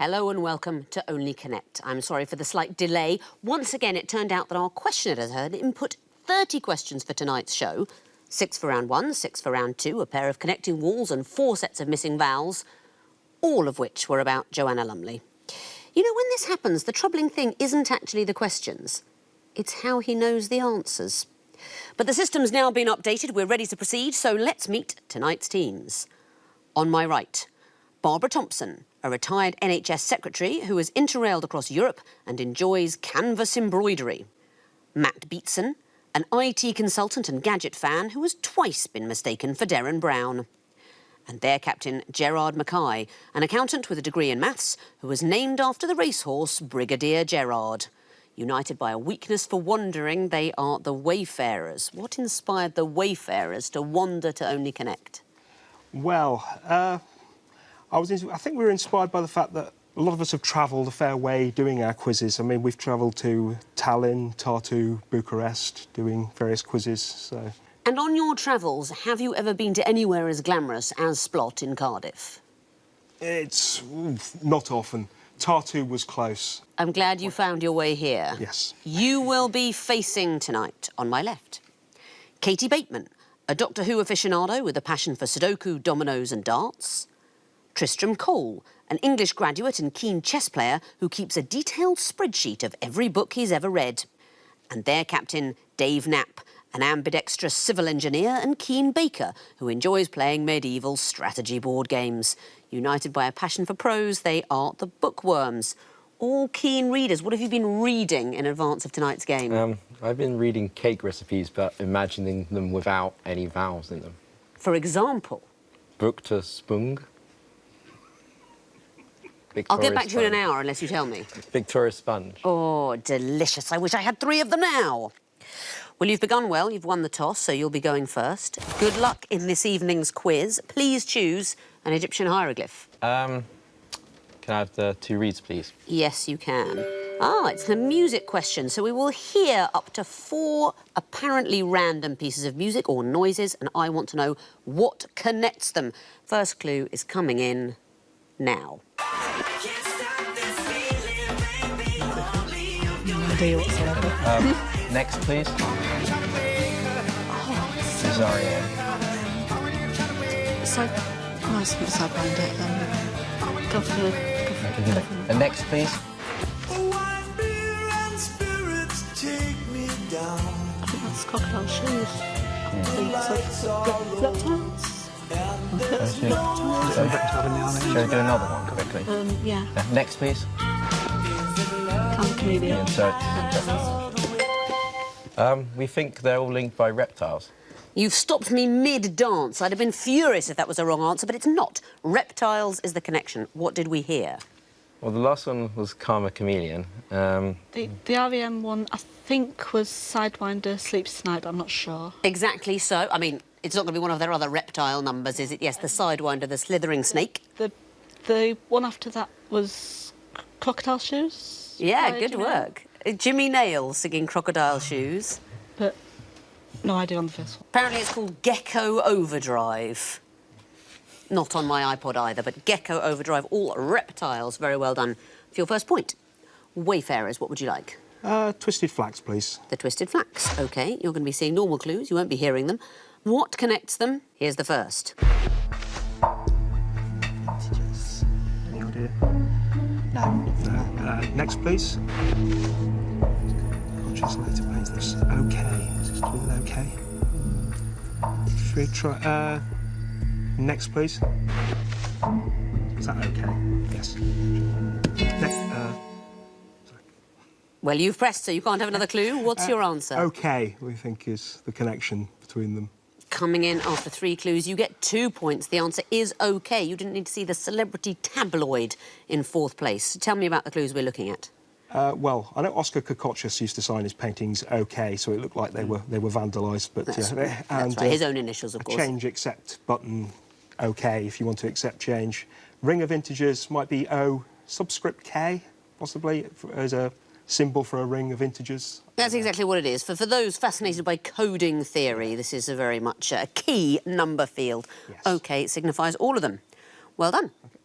Hello and welcome to Only Connect. I'm sorry for the slight delay. Once again, it turned out that our question editor had input 30 questions for tonight's show. 6 for round 1, 6 for round 2, a pair of connecting walls and 4 sets of missing vowels, all of which were about Joanna Lumley. You know, when this happens, the troubling thing isn't actually the questions. It's how he knows the answers. But the system's now been updated. We're ready to proceed, so let's meet tonight's teams. On my right, Barbara Thompson, a retired NHS secretary who has interrailed across Europe and enjoys canvas embroidery. Matt Beatson, an IT consultant and gadget fan who has twice been mistaken for Derren Brown. And their captain, Gerard Mackay, an accountant with a degree in maths who was named after the racehorse Brigadier Gerard. United by a weakness for wandering, they are the Wayfarers. What inspired the Wayfarers to wander to Only Connect? Well, I think we were inspired by the fact that a lot of us have travelled a fair way doing our quizzes. I mean, we've travelled to Tallinn, Tartu, Bucharest, doing various quizzes, so... And on your travels, have you ever been to anywhere as glamorous as Splot in Cardiff? It's not often. Tartu was close. I'm glad you found your way here. Yes. You will be facing tonight, on my left, Katie Bateman, a Doctor Who aficionado with a passion for Sudoku, dominoes and darts. Tristram Cole, an English graduate and keen chess player who keeps a detailed spreadsheet of every book he's ever read. And their captain, Dave Knapp, an ambidextrous civil engineer and keen baker who enjoys playing medieval strategy board games. United by a passion for prose, they are the Bookworms. All keen readers. What have you been reading in advance of tonight's game? I've been reading cake recipes, but imagining them without any vowels in them. For example? Bruckter Spung. I'll get back to you in an hour unless you tell me. Victoria Sponge. Oh, delicious. I wish I had 3 of them now. Well, you've begun well. You've won the toss, so you'll be going first. Good luck in this evening's quiz. Please choose an Egyptian hieroglyph. Can I have the 2 reads, please? Yes, you can. Ah, it's the music question. So we will hear up to 4 apparently random pieces of music or noises, and I want to know what connects them. First clue is coming in now. No idea whatsoever. Next, please. Cesario. It's not Sidewinder. Go for the... And next, please. I think that's Crocodile Shoes. I think it's like reptiles. Shall we do another one quickly? Yeah. Next, please. Chameleon. We think they're all linked by reptiles. You've stopped me mid-dance. I'd have been furious if that was a wrong answer, but it's not. Reptiles is the connection. What did we hear? Well, the last one was Karma Chameleon. The REM one, I think, was Sidewinder Sleeps Tonight, but I'm not sure. Exactly so. I mean, it's not going to be one of their other reptile numbers, is it? Yes, the Sidewinder, the slithering snake. The one after that was Crocodile Shoes? Yeah, good work. Jimmy Nail singing Crocodile Shoes. But no idea on the first one. Apparently it's called Gecko Overdrive. Not on my iPod either, but Gecko Overdrive, all reptiles. Very well done. For your first point, Wayfarers, what would you like? Twisted Flax, please. The Twisted Flax. OK, you're going to be seeing normal clues. You won't be hearing them. What connects them? Here's the first. Any idea? No. Next, please. Conscious later plays this. OK. Is this with OK? Should we try... Next, please. Is that OK? Yes. Next, sorry. Well, you've pressed, so you can't have another clue. What's your answer? OK, we think, is the connection between them. Coming in after 3 clues, you get 2 points. The answer is OK. You didn't need to see the celebrity tabloid in 4th place. So tell me about the clues we're looking at. Well, I know Oscar Kokoschis used to sign his paintings OK, so it looked like they were vandalised, but that's, yeah, that's right. His own initials, of course. Change accept button OK if you want to accept change. Ring of integers might be O subscript K, possibly as a symbol for a ring of integers. That's exactly what it is. For those fascinated by coding theory, this is a very much a key number field. Yes. OK signifies all of them. Well done. Okay.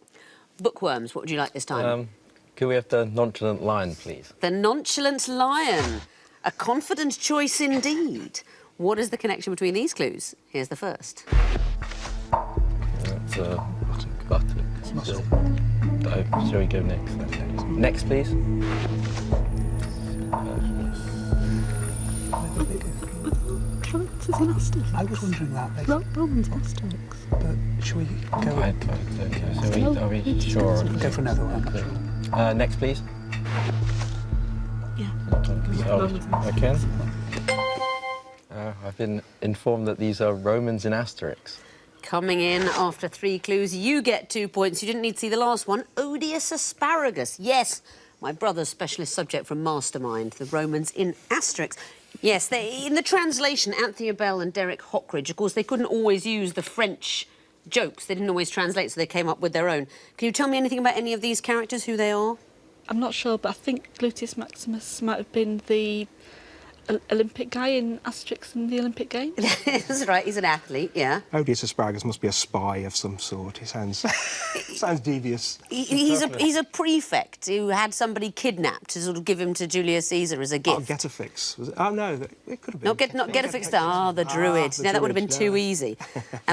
Bookworms, what would you like this time? Could we have the nonchalant lion, please? The nonchalant lion. A confident choice indeed. What is the connection between these clues? Here's the first. That's buttock. Shall we go next? Next, please. Characters in Asterix. I was wondering that. Romans Asterix. But should we go? I don't know. Are we sure? Go for another one. Next, please. Yeah. I can. I've been informed that these are Romans in Asterix. Coming in after 3 clues, you get 2 points. You didn't need to see the last one. Odious asparagus. Yes, my brother's specialist subject from Mastermind, the Romans in Asterix. Yes, in the translation, Anthea Bell and Derek Hockridge, of course, they couldn't always use the French jokes. They didn't always translate, so they came up with their own. Can you tell me anything about any of these characters, who they are? I'm not sure, but I think Gluteus Maximus might have been the Olympic guy in Asterix and the Olympic Games. That's right, he's an athlete, yeah. Odious asparagus must be a spy of some sort. It sounds sounds devious. He's a prefect who had somebody kidnapped to sort of give him to Julius Caesar as a gift. Oh, get a fix. Was it? Oh no, it could have been. Not get a fix. Ah, the druid. the Now that would have been druid, too yeah. easy.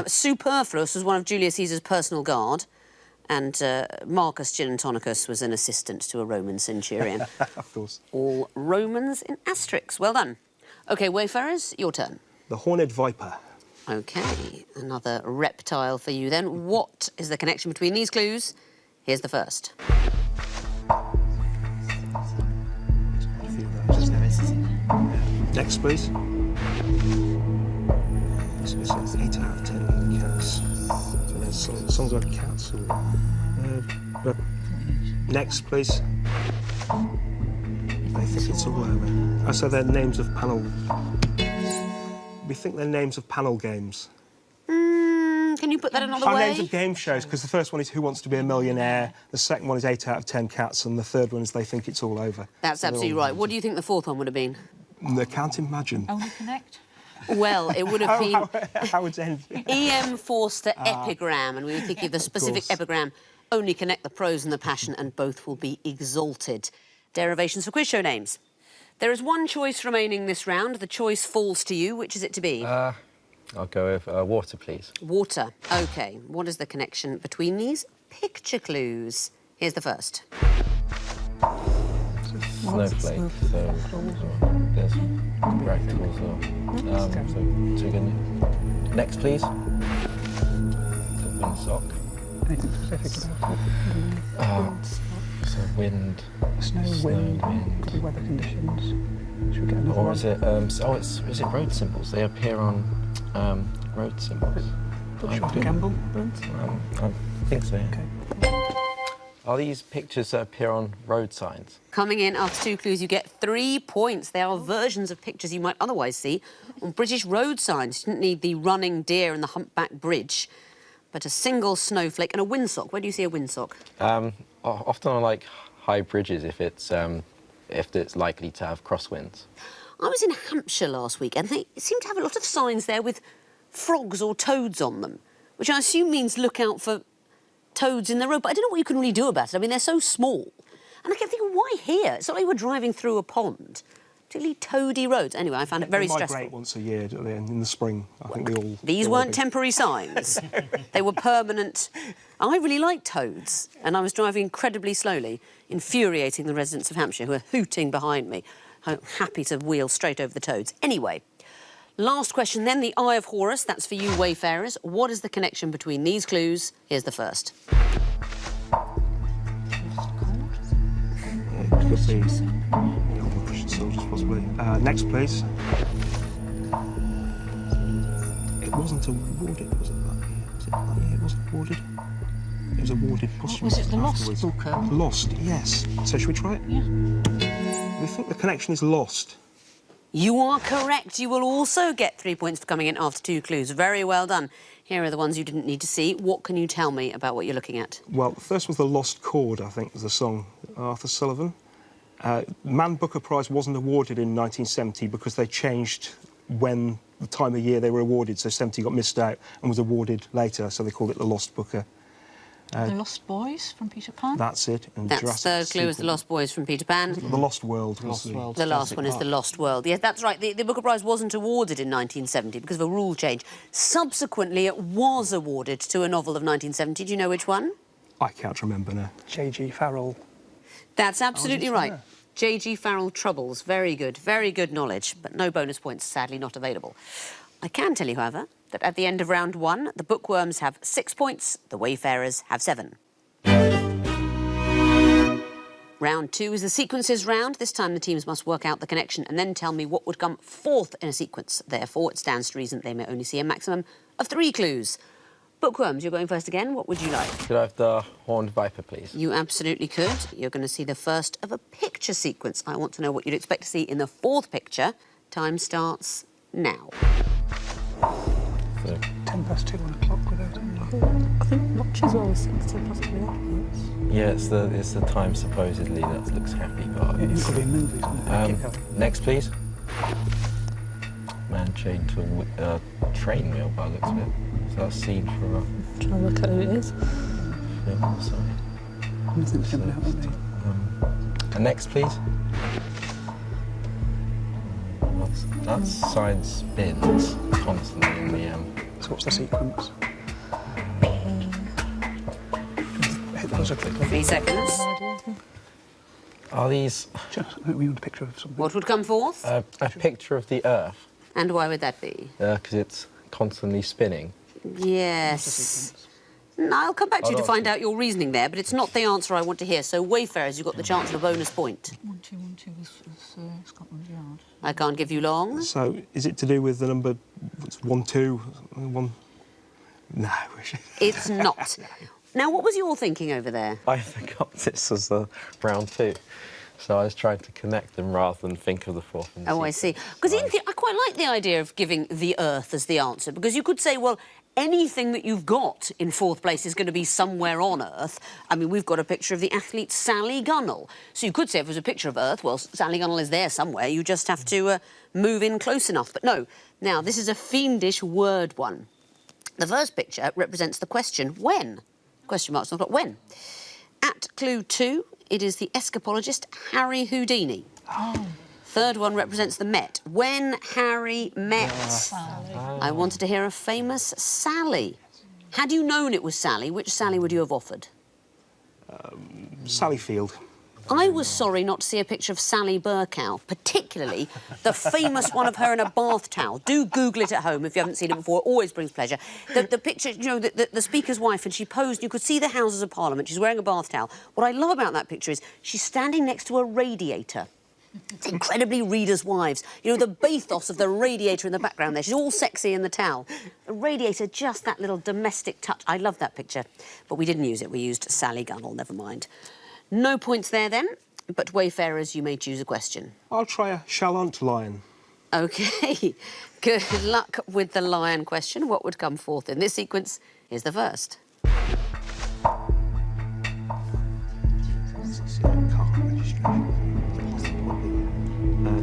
Superfluous was one of Julius Caesar's personal guard, and Marcus Gigantonicus was an assistant to a Roman centurion. Of course. All Romans in Asterix. Well done. OK, Wayfarers, your turn. The horned viper. OK, another reptile for you then. What is the connection between these clues? Here's the first. Next, please. So it's 8 out of 10 cats. So there's songs about cats. Next, please. I think it's all over. Oh, so they're names of panel. We think they're names of panel games. Can you put that another way? Names of game shows, because the first one is Who Wants to Be a Millionaire, the second one is 8 out of 10 cats, and the third one is They Think It's All Over. That's So absolutely right. What do you think the fourth one would have been? I can't imagine. Only Connect? Well, it would have been Howard's End. E.M. Forster epigram, and we were thinking of the specific epigram. Only connect the prose and the passion, and both will be exalted. Derivations for quiz show names. There is one choice remaining this round. The choice falls to you. Which is it to be? I'll go with water, please. Water. OK. What is the connection between these picture clues? Here's the first. Snowflake. So there's rectangles. So two good. Next, please. The windsock. Anything specific about it? So wind. Snow, wind, could be weather conditions. Should we get another Or one? is it? Is it road symbols? They appear on road symbols. Short gamble? I think so. Yeah. Okay. Are these pictures that appear on road signs? Coming in after 2 clues, you get 3 points. They are versions of pictures you might otherwise see on British road signs. You didn't need the running deer and the humpback bridge, but a single snowflake and a windsock. Where do you see a windsock? Often on like high bridges, if it's likely to have crosswinds. I was in Hampshire last week, and they seem to have a lot of signs there with frogs or toads on them, which I assume means look out for toads in the road. But I don't know what you can really do about it. I mean, they're so small. And I kept thinking, why here? It's not like we're driving through a pond. Particularly toady roads. Anyway, I found it very They stressful. migrate once a year, don't they? And in the spring, I think they all... These weren't temporary signs. They were permanent. I really like toads, and I was driving incredibly slowly, infuriating the residents of Hampshire who were hooting behind me, happy to wheel straight over the toads. Anyway, last question then, the Eye of Horus. That's for you, Wayfarers. What is the connection between these clues? Here's the first. It could be the Prussian soldiers, possibly. Next, please. It wasn't awarded, was it, that year? Was it that year it wasn't awarded? It was awarded posthumously. Was it the Lost afterwards. Booker? Lost, yes. So should we try it? Yeah. We think the connection is lost. You are correct. You will also get 3 points for coming in after 2 clues. Very well done. Here are the ones you didn't need to see. What can you tell me about what you're looking at? Well, the first was The Lost Chord, I think, was the song, Arthur Sullivan. Man Booker Prize wasn't awarded in 1970 because they changed when the time of year they were awarded, so 70 got missed out and was awarded later, so they called it The Lost Booker. The Lost Boys from Peter Pan. That's it. And That's Jurassic third clue is the sequel. Lost Boys from Peter Pan. The Lost World. Lost World. The last one is The Lost World. Yes, that's right. The Booker Prize wasn't awarded in 1970 because of a rule change. Subsequently, it was awarded to a novel of 1970. Do you know which one? I can't remember now. J.G. Farrell. That's absolutely right. yeah. J.G. Farrell Troubles. Very good knowledge, but no bonus points, sadly, not available. I can tell you, however, that at the end of round 1, the Bookworms have 6 points, the Wayfarers have 7. Round 2 is the sequences round. This time the teams must work out the connection and then tell me what would come fourth in a sequence. Therefore, it stands to reason they may only see a maximum of 3 clues. Bookworms, you're going first again. What would you like? Could I have the horned viper, please? You absolutely could. You're going to see the first of a picture sequence. I want to know what you'd expect to see in the 4th picture. Time starts now. So, 10 past 2 on a clock without any... I think watches always seem to possibly upwards. yeah, it's the time supposedly that looks happy, but It could be in movies, isn't it? Keep going. next, please. Man chained to a train wheel by the looks of it. So that's scene for a Trying to work out who it is. film or something. Nothing's jumping out at me. And next, please. That sign spins constantly in the So what's the sequence? Hit the buzzer quickly. 3 seconds. Are these We want a picture of something. What would come forth? a picture of the Earth? And why would that be? Because it's constantly spinning. Yes. No, I'll come back to you to find out your reasoning there, but it's not the answer I want to hear. So, Wayfarers, you've got the chance of a bonus point. 1-2-1-2 is Scotland Yard. I can't give you long. So, is it to do with the number 1, 2, 1? No. It's not. Now, what was your thinking over there? I forgot this was the round 2. So I was trying to connect them rather than think of the 4th. And Oh, I see. Because I quite like the idea of giving the Earth as the answer, because you could say, well, anything that you've got in 4th place is going to be somewhere on Earth. I mean, we've got a picture of the athlete Sally Gunnell. So you could say if it was a picture of Earth, well, Sally Gunnell is there somewhere. You just have to move in close enough. But no. Now, this is a fiendish word one. The first picture represents the question, when? Question marks, not when. At clue 2, it is the escapologist Harry Houdini. Oh. Third one represents the Met. When Harry met. I wanted to hear a famous Sally. Had you known it was Sally, which Sally would you have offered? Sally Field. I was sorry not to see a picture of Sally Burkow, particularly the famous one of her in a bath towel. Do Google it at home if you haven't seen it before. It always brings pleasure. The picture, you know, the Speaker's wife, and she posed. You could see the Houses of Parliament. She's wearing a bath towel. What I love about that picture is she's standing next to a radiator. It's incredibly Readers' Wives. You know, the bathos of the radiator in the background there. She's all sexy in the towel. The radiator, just that little domestic touch. I love that picture. But we didn't use it. We used Sally Gunnell, never mind. No points there, then. But Wayfarers, you may choose a question. I'll try a Chalant lion. OK. Good luck with the lion question. What would come forth in this sequence is the first.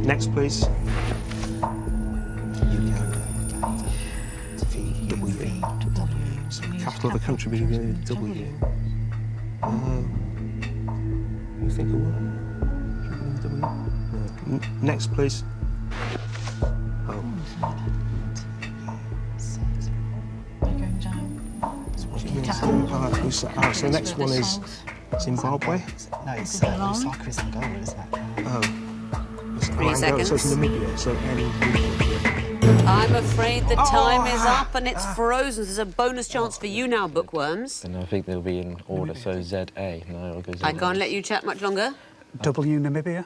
Next, please. Capital of the country begins with W. You think of what? W? No. Next, please. Oh. You're going down. Oh, so the next one is Zimbabwe. No, it's Lusaka is Angola, isn't it? Oh. 3 seconds. So it's Namibia. So I'm afraid the time is up and it's frozen. There's a bonus chance for you now, Bookworms. And I think they'll be in order, so ZA. No, it'll go ZA. I can't let you chat much longer. W Namibia.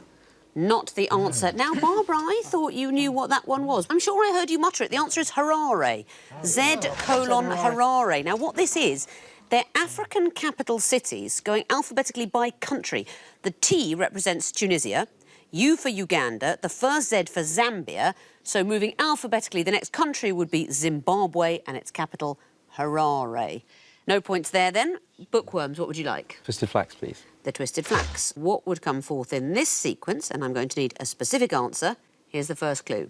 Not the answer. Now, Barbara, I thought you knew what that one was. I'm sure I heard you mutter it. The answer is Harare. Z:\Harare. Now, what this is, they're African capital cities going alphabetically by country. The T represents Tunisia, U for Uganda, the first Z for Zambia. So moving alphabetically, the next country would be Zimbabwe and its capital, Harare. No points there, then. Bookworms, what would you like? Twisted Flax, please. The Twisted Flax. What would come forth in this sequence? And I'm going to need a specific answer. Here's the first clue.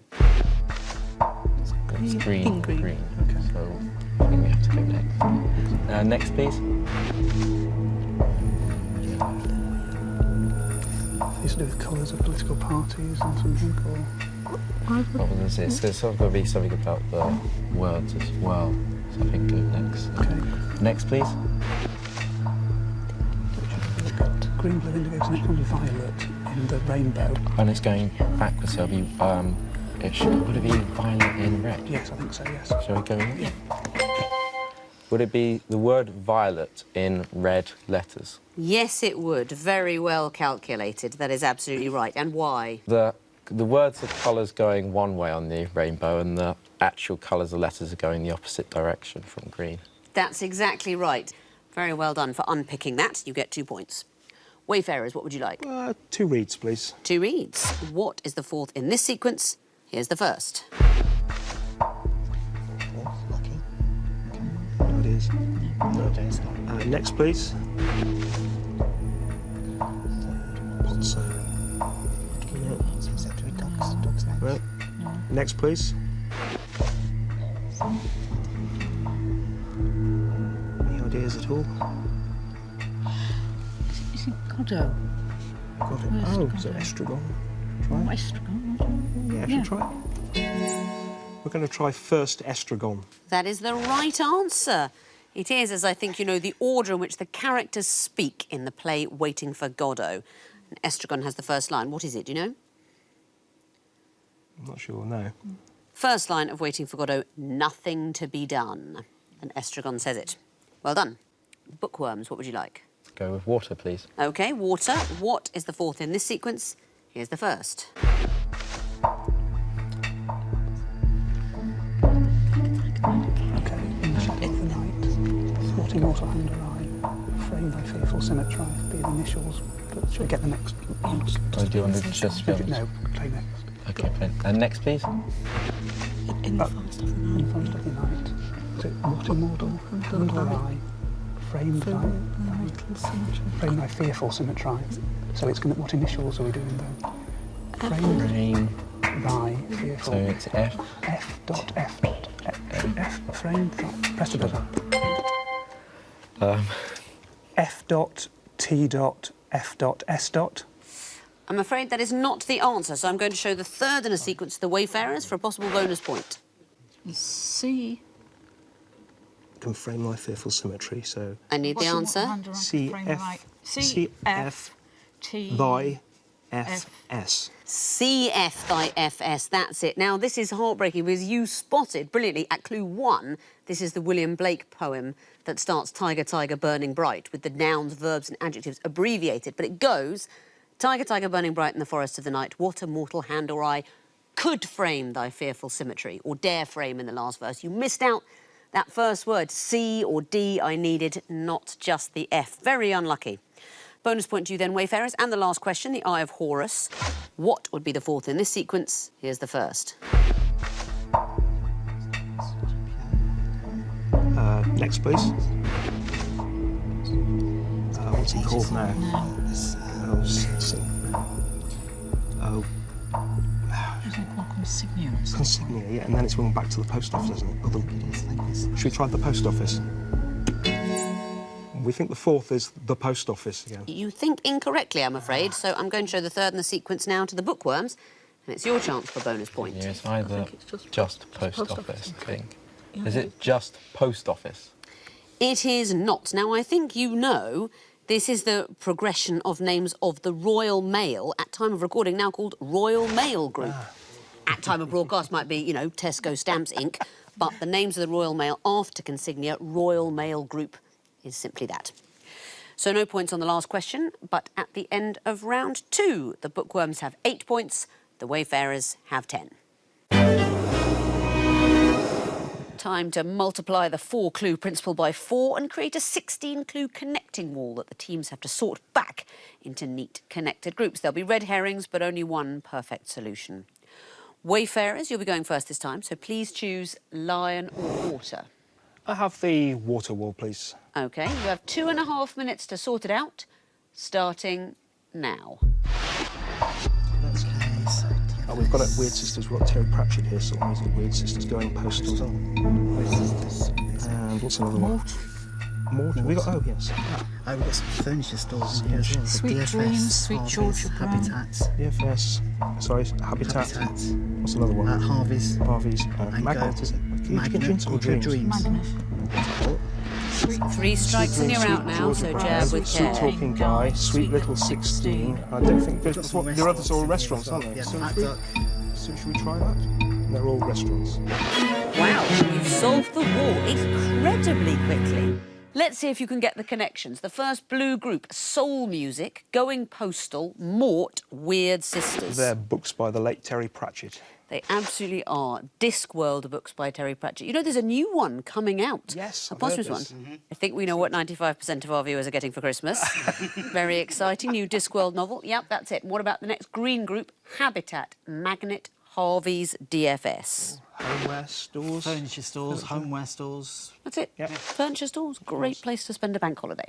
It's green. Green. Okay. So I think we have to go next. Next, please. It's to do with colours of political parties and something, or... What was it? There's sort of going to be something about the words as well. So I think go next. Okay. Next, please. Green, blue, indigo, and violet in the rainbow. And it's going backwards, so it'll be, would it be violet in red? Yes, I think so, yes. Shall we go in? Yeah. Would it be the word violet in red letters? Yes, it would. Very well calculated. That is absolutely right. And why? The words are colours going one way on the rainbow, and the actual colours of letters are going the opposite direction from green. That's exactly right. Very well done for unpicking that. You get 2 points. Wayfarers, what would you like? 2 reads, please. 2 reads. What is the fourth in this sequence? Here's the first. Lucky. No, it is. No, it's not. Next, please. Potso. Dog's next. Right. Next, please. Any ideas at all? Is it Godot? Got it. Oh, is it estragon? Try it. Estragon? Yeah, should try it. We're going to try first estragon. That is the right answer. It is, as I think you know, the order in which the characters speak in the play Waiting for Godot. And estragon has the first line. What is it, do you know? I'm not sure, no. First line of Waiting for Godot, nothing to be done. And estragon says it. Well done. Bookworms, what would you like? Go with water, please. OK, water. What is the fourth in this sequence? Here's the first. Okay, in the shadow of the night, thwarting mortal hand or eye, framed by fearful symmetry, be the initials, but should we get the next? Or do you want to just film? No, play next. OK, play. And next, please. In the forest of the In night. the forest of the night, is it thwarting mortal hand or eye, framed by fearful symmetry? So it's going to, what initials are we doing then? Framed by fearful. So it's F. F dot F dot F framed dot. Press the buzzer. F dot T dot F dot S dot. I'm afraid that is not the answer, so I'm going to show the third in a sequence to the Wayfarers for a possible bonus point. C. Can frame my fearful symmetry, so... I need the answer. C, F, T. thy, F, S. CF thy FS, that's it. Now, this is heartbreaking because you spotted brilliantly at clue 1, this is the William Blake poem that starts Tiger, tiger, burning bright, with the nouns, verbs and adjectives abbreviated. But it goes, tiger, tiger, burning bright in the forest of the night, what a mortal hand or eye could frame thy fearful symmetry, or dare frame in the last verse. You missed out that first word, C or D I needed, not just the F. Very unlucky. Bonus point to you then, Wayfarers. And the last question, the Eye of Horus. What would be the fourth in this sequence? Here's the first. Next, please. What's he called now? Consignia, yeah, and then it's going back to the post office, isn't it? Should we try the post office? We think the fourth is the post office again. You think incorrectly, I'm afraid, so I'm going to show the third in the sequence now to the Bookworms, and it's your chance for a bonus point. Yeah, it's either just post office, I think. Yeah. Is it just post office? It is not. Now, I think you know this is the progression of names of the Royal Mail, at time of recording now called Royal Mail Group. At time of broadcast might be, you know, Tesco Stamps Inc., but the names of the Royal Mail after Consignia, Royal Mail Group, is simply that. So no points on the last question, but at the end of round 2, the Bookworms have 8 points, the Wayfarers have 10. Time to multiply the 4-clue principle by 4 and create a 16-clue connecting wall that the teams have to sort back into neat connected groups. There'll be red herrings, but only one perfect solution. Wayfarers, you'll be going first this time, so please choose lion or water. I have the water wall, please. OK, you have 2.5 minutes to sort it out, starting now. We've got Weird Sisters, we've got Terry Pratchett here, sort of music, Weird Sisters going postal. And what's another one? Mort. We got, oh, yes. We've got some furniture stores in here as well. Sweet DFS, Dreams, Sweet Harvey's, Georgia Brown. Habitats. DFS. Sorry, Habitat. What's another one? Harvey's. Harvey's. And Magnet, is it? Magnet or Dreams. Magnet. Three strikes and you're out now, so jab with Sweet care. Talking Guy, Sweet Little 16. I don't think there's... Got some There are others all restaurants restaurants, in aren't here they? as well. Yeah, Fat Duck. So should we try that? They're all restaurants. Wow, you've solved the wall incredibly quickly. Let's see if you can get the connections. The first blue group, soul music, Going Postal, Mort, Weird Sisters. They're books by the late Terry Pratchett. They absolutely are. Discworld books by Terry Pratchett. You know, there's a new one coming out. Yes, a I've posthumous heard one. this. I think we know what 95% of our viewers are getting for Christmas. Very exciting. New Discworld novel. Yep, that's it. And what about the next green group? Habitat, Magnet, Harvey's, DFS. Homeware stores. Furniture stores, homeware stores. That's it. Yep. Furniture stores, great place to spend a bank holiday.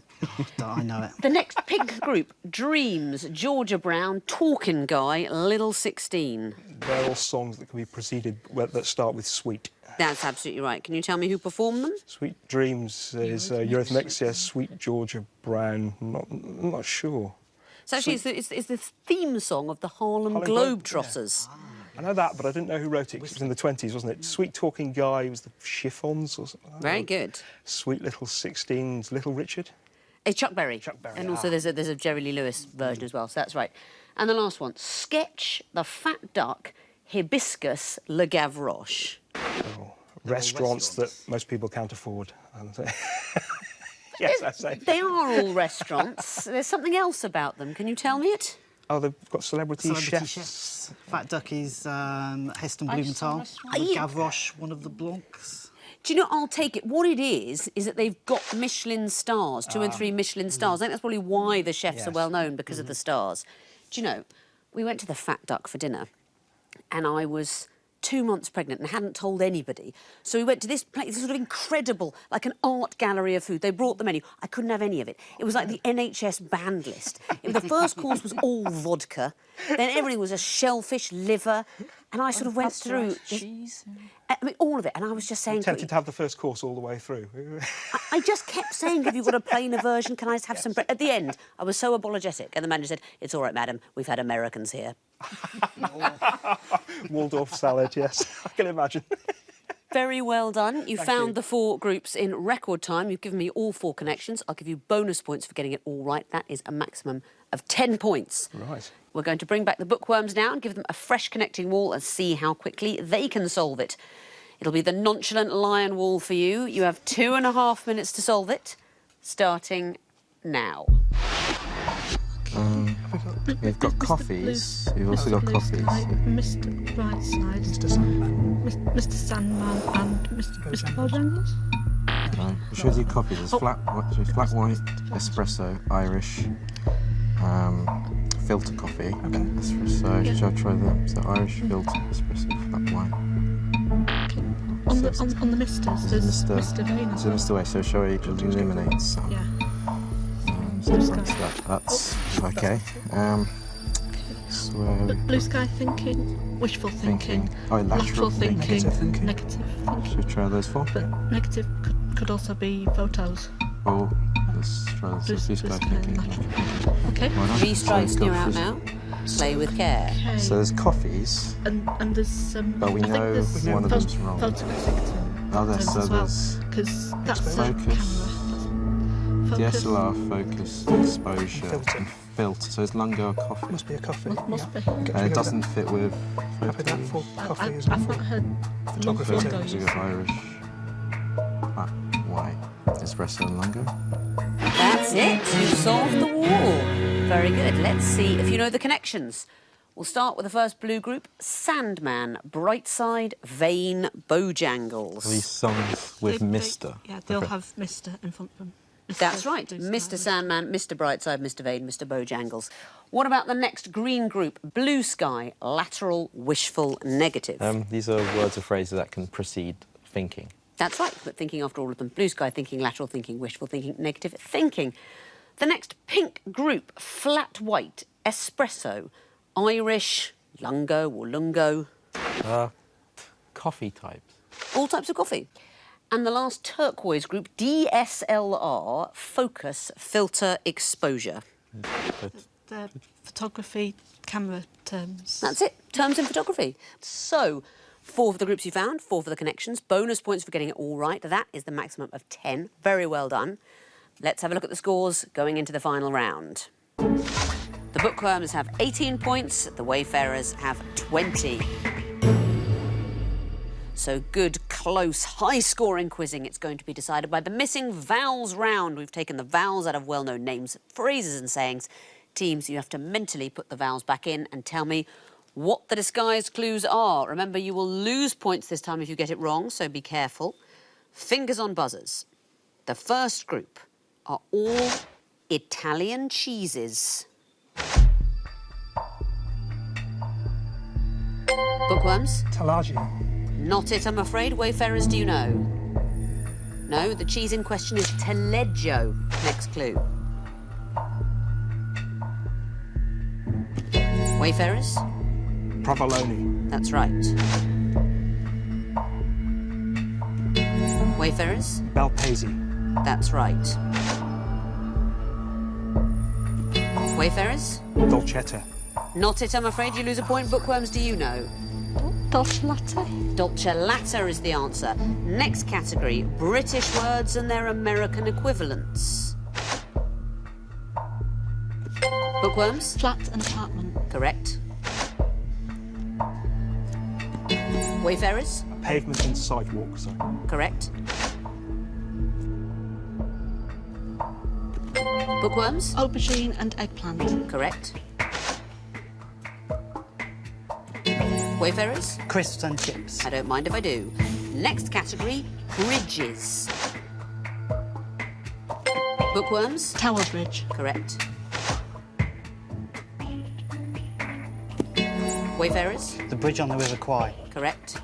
I know it. The next pink group, Dreams, Georgia Brown, Talking Guy, Little 16. They're all songs that can be preceded, that start with Sweet. That's absolutely right. Can you tell me who performed them? Sweet Dreams is Eurythmics, yes. Sweet Georgia Brown, I'm not sure. So actually, it's the theme song of the Harlem Harlem Globe- Globetrotters. I know that, but I didn't know who wrote it, 'cause it was in the 20s, wasn't it? Sweet Talking Guy was the Chiffons or something. Very good. Sweet Little 16's Little Richard. It's Chuck Berry. Chuck Berry, And also there's a Jerry Lee Lewis version as well, so that's right. And the last one, Sketch, The Fat Duck, Hibiscus, Le Gavroche. Oh, restaurants that most people can't afford. Yes, that's it. They are all restaurants. There's something else about them. Can you tell me it? Oh, they've got celebrity chefs. chefs. Fat Duck is Heston I saw Blumenthal. restaurant. Yeah. Gavroche, one of the Blancs. Do you know, I'll take it. What it is that they've got Michelin stars, 2 and 3 Michelin stars. I think that's probably why the chefs are Yes. well known, because of the stars. Do you know, we went to the Fat Duck for dinner, and I was 2 months pregnant and hadn't told anybody. So we went to this place, this sort of incredible, like an art gallery of food. They brought the menu. I couldn't have any of it. It was like the NHS band list. The first course was all vodka. Then everything was a shellfish, liver. And I sort of went through... Cheese. I mean, all of it. And I was just saying... Tempted to have the first course all the way through. I just kept saying, have you got a plainer version? Can I just have some bread? At the end, I was so apologetic. And the manager said, it's all right, madam. We've had Americans here. Waldorf salad, yes. I can imagine. Very well done. You found you. the 4 groups in record time. You've given me all 4 connections. I'll give you bonus points for getting it all right. That is a maximum of 10 points. Right. We're going to bring back the bookworms now and give them a fresh connecting wall and see how quickly they can solve it. It'll be the nonchalant lion wall for you. You have 2.5 minutes to solve it, starting now. We've got coffees. We've also got coffees. Mr. Brightside, Mr. Sandman. Mr. Sandman, and Mr. Bojangles. We should do coffees. There's flat white, espresso, Irish, filter coffee, espresso. Yeah. Should I try them? So Irish, filter, espresso, flat white. On the Misters, there's Mr. Vane. So Mr. Way. So shall we eliminate some? Yeah. So that's okay. So Blue sky thinking, wishful thinking, Oh, lateral thinking. negative thinking. Should we try those 4? But negative could also be photos. Oh, let's try this. Blue sky sky thinking. and lateral thinking. Okay. Why not? 3 strikes So and you're go out for- now. Play with care. Okay. So there's coffees. and there's But we I think know there's one of them's wrong. photographic Oh, there's terms so as well, there's because that's a Focus. camera. Focus. DSLR, focus, exposure, Filter. and filter. So it's Lungo coffee. Must be a coffee. Must be. And it doesn't fit with Habitat for coffee as I've well. not heard Photography Lungo terms. So used. you've got Irish, flat, white, espresso and Lungo. That's it. You've solved the wall. Very good. Let's see if you know the connections. We'll start with the first blue group, Sandman, Brightside, Vane, Bojangles. These songs with Mr. Yeah, they'll Okay. have Mr. in front of them. That's right. Blue sky. Mr. Sandman, Mr. Brightside, Mr. Vane, Mr. Bojangles. What about the next green group, Blue Sky, Lateral, Wishful, Negative? These are words or phrases that can precede thinking. That's right, but thinking after all of them. Blue Sky, thinking, lateral thinking, wishful thinking, negative thinking. The next pink group, Flat White, Espresso, Irish, Lungo or Lungo. Coffee types. All types of coffee. And the last turquoise group, DSLR, focus, filter, exposure. The photography camera terms. That's it, terms in photography. So, 4 for the groups you found, 4 for the connections. Bonus points for getting it all right. That is the maximum of 10. Very well done. Let's have a look at the scores going into the final round. The Bookworms have 18 points, the Wayfarers have 20. So good, close, high-scoring quizzing. It's going to be decided by the missing vowels round. We've taken the vowels out of well-known names, phrases and sayings. Teams, you have to mentally put the vowels back in and tell me what the disguised clues are. Remember, you will lose points this time if you get it wrong, so be careful. Fingers on buzzers. The first group are all Italian cheeses. Bookworms? Tallagio. Not it, I'm afraid. Wayfarers, do you know? No, the cheese in question is Taleggio. Next clue. Wayfarers? Provolone. That's right. Wayfarers? Belpesi. That's right. Wayfarers? Dolcetta. Not it, I'm afraid. You lose a point. Bookworms, do you know? Dolce latte. Dolce latte is the answer. Next category, British words and their American equivalents. Bookworms? Flat and apartment. Correct. Wayfarers? Pavement and sidewalk, sorry. Correct. Bookworms? Aubergine and eggplant. Correct. Wayfarers? Crisps and chips. I don't mind if I do. Next category, bridges. Bookworms? Tower Bridge. Correct. Wayfarers? The bridge on the River Kwai. Correct.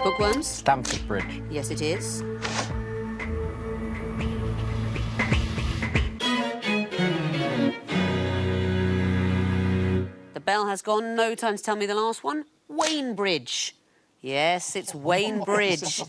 Bookworms? Stamford Bridge. Yes, it is. The bell has gone. No time to tell me the last one. Wayne Bridge. Yes, it's Wayne Bridge.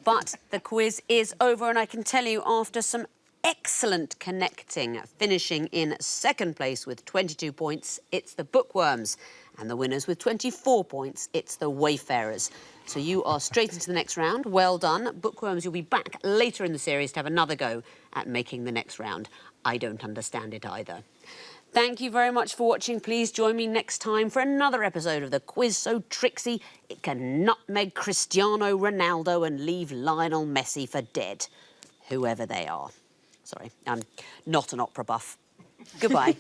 But the quiz is over, and I can tell you after some excellent connecting, finishing in second place with 22 points, it's the Bookworms. And the winners with 24 points, it's the Wayfarers. So you are straight into the next round. Well done. Bookworms, you'll be back later in the series to have another go at making the next round. I don't understand it either. Thank you very much for watching. Please join me next time for another episode of the quiz so tricksy it can nutmeg Cristiano Ronaldo and leave Lionel Messi for dead, whoever they are. Sorry, I'm not an opera buff. Goodbye.